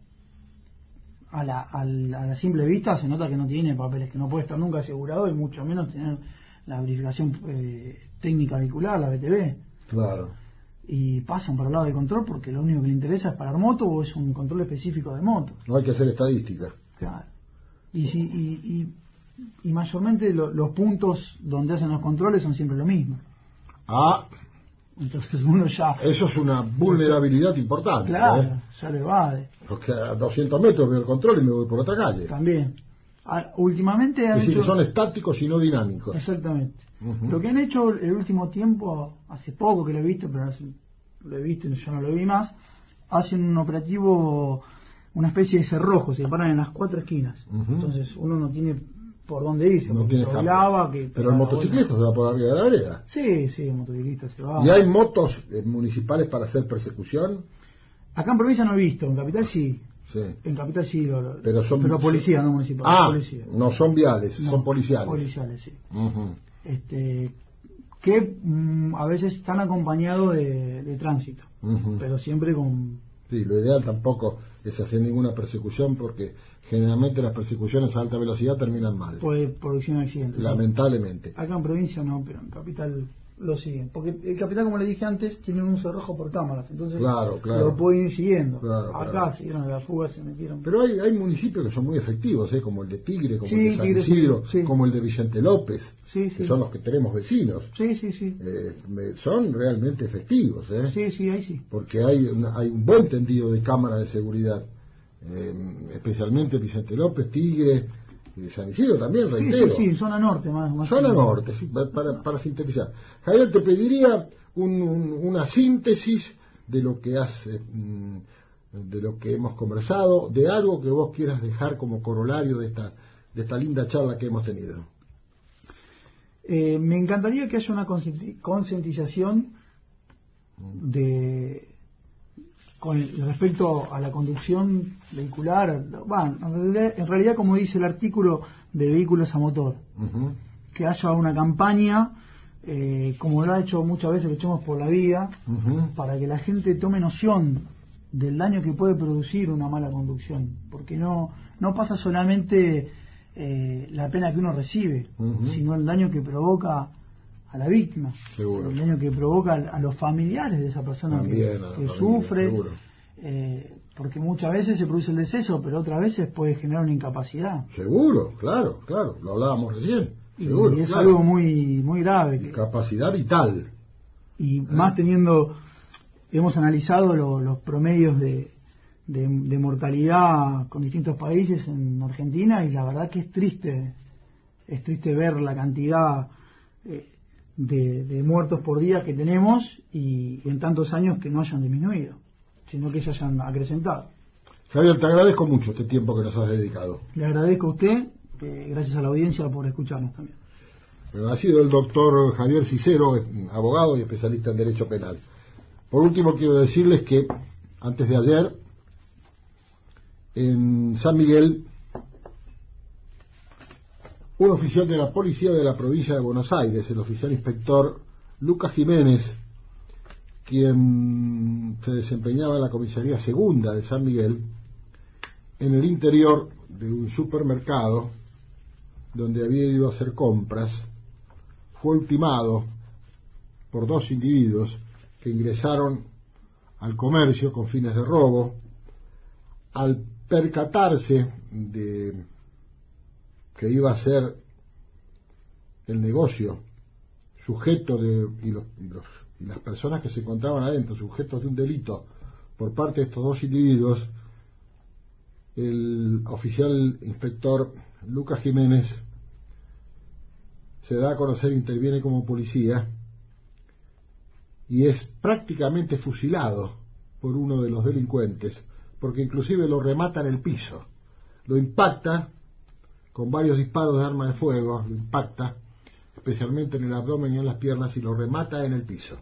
a la simple vista se nota que no tiene papeles, que no puede estar nunca asegurado y mucho menos tener la verificación técnica vehicular, la BTV. Claro. Y pasan por el lado del control porque lo único que le interesa es parar moto o es un control específico de moto. No hay que hacer estadística. Claro. Y mayormente los puntos donde hacen los controles son siempre lo mismo. Entonces uno ya... Eso es una vulnerabilidad importante. Claro, ya le evade. Porque a 200 metros veo el control y me voy por otra calle. También. Últimamente han es decir, hecho... que son estáticos y no dinámicos. Exactamente. Lo que han hecho el último tiempo, hace poco que lo he visto, pero lo he visto y yo no lo vi más, hacen un operativo, una especie de cerrojo, se paran en las 4 esquinas. Entonces uno no tiene por dónde irse, no tiene pero el motociclista se va por arriba de la vereda. Sí, el motociclista se va. ¿Y hay motos municipales para hacer persecución? Acá en provincia no he visto, en Capital sí. En Capital sí, pero policía, no municipal. Policía. No son viales, son policiales. Policiales, sí. Que a veces están acompañados de tránsito, pero siempre con... Sí, lo ideal tampoco es hacer ninguna persecución porque generalmente las persecuciones a alta velocidad terminan mal. Pues producción de accidentes. Lamentablemente. Sí. Acá en provincia no, pero en Capital lo siguen. Porque el Capital, como le dije antes, tiene un cerrojo por cámaras, entonces lo pueden ir siguiendo. Acá siguieron la fuga, se metieron. Pero hay municipios que son muy efectivos, como el de Tigre, como el de San Isidro, como el de Vicente López, que son los que tenemos vecinos. Son realmente efectivos. Ahí sí. Porque hay un buen tendido de cámaras de seguridad, especialmente Vicente López, Tigre, San Isidro también, reitero. Sí, zona norte más. Zona norte, sí, para sintetizar. Javier, te pediría una síntesis de lo que de lo que hemos conversado, de algo que vos quieras dejar como corolario de esta linda charla que hemos tenido. Me encantaría que haya una concientización con respecto a la conducción vehicular, en realidad como dice el artículo de vehículos a motor, que haya una campaña, como lo ha hecho muchas veces, que echamos por la vía, para que la gente tome noción del daño que puede producir una mala conducción, porque no pasa solamente la pena que uno recibe, sino el daño que provoca a la víctima, seguro. El daño que provoca a los familiares de esa persona también, que sufre, porque muchas veces se produce el deceso, pero otras veces puede generar una incapacidad. Seguro, claro, lo hablábamos recién. Seguro, y es algo muy muy grave. Incapacidad vital. Y más hemos analizado los promedios de mortalidad con distintos países en Argentina, y la verdad que es triste ver la cantidad de muertos por día que tenemos, y en tantos años que no hayan disminuido, sino que se hayan acrecentado. Javier, te agradezco mucho este tiempo que nos has dedicado. Le agradezco a usted, gracias a la audiencia por escucharnos también. Bueno, ha sido el doctor Javier Cicero, abogado y especialista en Derecho Penal. Por último, quiero decirles que antes de ayer, en San Miguel, un oficial de la policía de la provincia de Buenos Aires, el oficial inspector Lucas Jiménez, quien se desempeñaba en la comisaría segunda de San Miguel, en el interior de un supermercado donde había ido a hacer compras, fue ultimado por 2 individuos que ingresaron al comercio con fines de robo, al percatarse de que iba a ser el negocio sujeto y las personas que se encontraban adentro, sujetos de un delito por parte de estos dos individuos, el oficial inspector Lucas Jiménez se da a conocer, interviene como policía y es prácticamente fusilado por uno de los delincuentes, porque inclusive lo remata en el piso, lo impacta con varios disparos de arma de fuego, lo impacta especialmente en el abdomen y en las piernas y lo remata en el piso.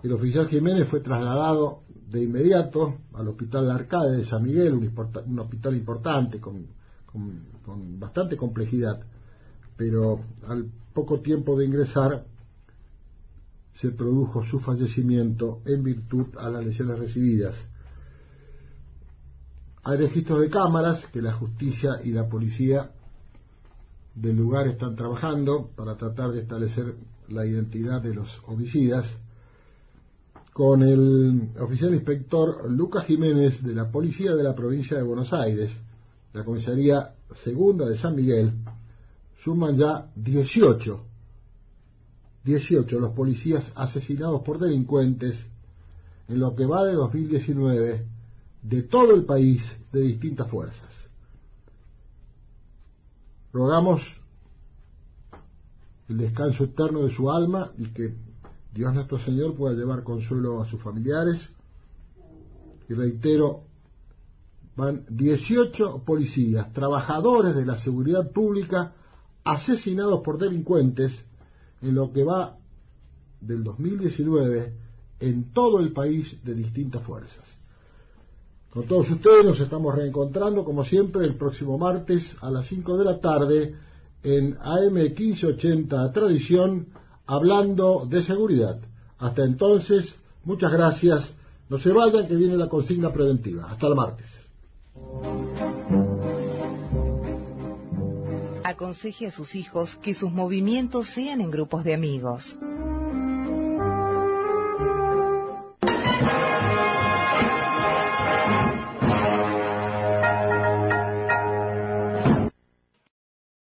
El oficial Jiménez fue trasladado de inmediato al Hospital La Arcade de San Miguel, un hospital importante con bastante complejidad, pero al poco tiempo de ingresar se produjo su fallecimiento en virtud a las lesiones recibidas. Hay registros de cámaras que la justicia y la policía del lugar están trabajando para tratar de establecer la identidad de los homicidas. Con el oficial inspector Lucas Jiménez de la Policía de la Provincia de Buenos Aires, la Comisaría Segunda de San Miguel, suman ya 18 los policías asesinados por delincuentes en lo que va de 2019 de todo el país, de distintas fuerzas. Rogamos el descanso eterno de su alma y que Dios nuestro Señor pueda llevar consuelo a sus familiares. Y reitero, van 18 policías, trabajadores de la seguridad pública, asesinados por delincuentes en lo que va del 2019 en todo el país de distintas fuerzas. Con todos ustedes nos estamos reencontrando como siempre el próximo martes a las 5 de la tarde en AM 1580 Tradición, hablando de seguridad. Hasta entonces, muchas gracias. No se vayan, que viene la consigna preventiva. Hasta el martes. Aconseje a sus hijos que sus movimientos sean en grupos de amigos.